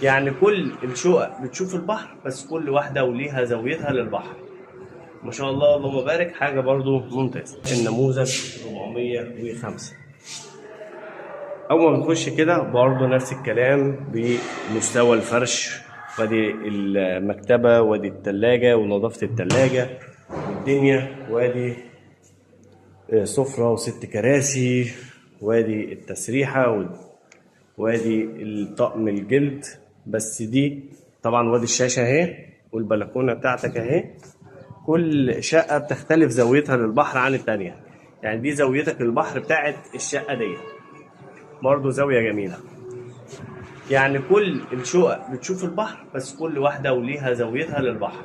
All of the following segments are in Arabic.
يعني كل الشقق بتشوف البحر، بس كل واحدة وليها زاويتها للبحر. ما شاء الله اللهم بارك، حاجة برضو ممتازة. النموذج 405. أول ما بتخش كده برضو نفس الكلام بمستوى الفرش، وادي المكتبة وادي التلاجة ونظافة التلاجة والدنيا، وادي سفرة وست كراسي، وادي التسريحة، وادي الطقم الجلد. بس دي طبعا وادي الشاشة اهي، والبلكونة بتاعتك اهي. كل شقة بتختلف زاويتها للبحر عن التانية. يعني دي زاويتك للبحر بتاعت الشقة دي، برضو زاوية جميلة. يعني كل الشقق بتشوف البحر، بس كل واحدة وليها زاويتها للبحر.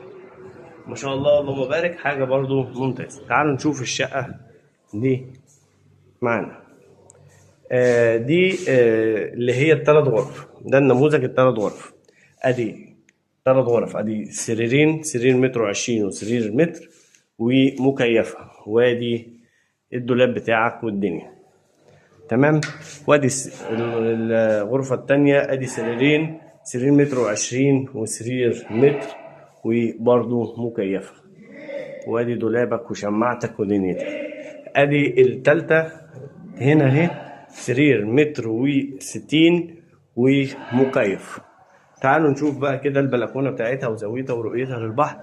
ما شاء الله اللهم بارك، حاجة برضو ممتازة. تعالوا نشوف الشقة دي معانا. دي اللي هي الثلاث غرف. ده النموذج الثلاث غرف. ادي ثلاث غرف، ادي سريرين، سرير متر وعشرين وسرير متر ومكيفة، وادي الدولاب بتاعك والدنيا تمام. وادي الغرفة التانية، ادي سريرين، سرير متر وعشرين وسرير متر وبرضو مكيفة، وادي دولابك وشماعتك ودنيتك. ادي التالتة هنا اهي، سرير متر وستين ومكيف. تعالوا نشوف بقى كده البلكونة بتاعتها وزاويتها ورؤيتها للبحر.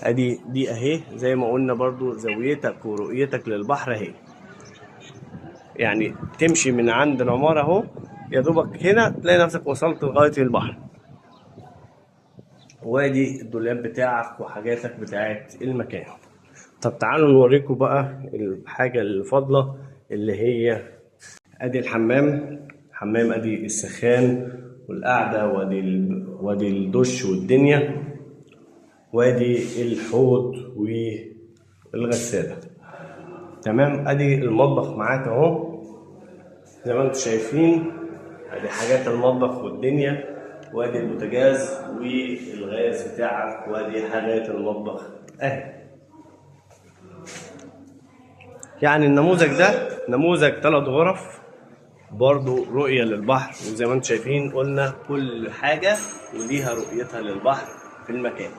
ادي دي اهي، زي ما قلنا برضو زاويتك ورؤيتك للبحر اهي. يعني تمشي من عند العمارة اهو، يا دوبك هنا تلاقي نفسك وصلت لغاية البحر. وادي الدولاب بتاعك وحاجاتك بتاعت المكان. طب تعالوا نوريكم بقى الحاجة الفاضلة اللي هي ادي الحمام. حمام، ادي السخان والقعدة، وادي الدش والدنيا، وادي الحوض والغسالة تمام. ادي المطبخ معاك اهو زي ما انتم شايفين. ادي حاجات المطبخ والدنيا، وادي البوتاجاز والغاز بتاعك، وادي حاجات المطبخ اهي. يعني النموذج ده نموذج 3 غرف، برضو رؤية للبحر، وزي ما انتم شايفين قلنا كل حاجة وليها رؤيتها للبحر في المكان.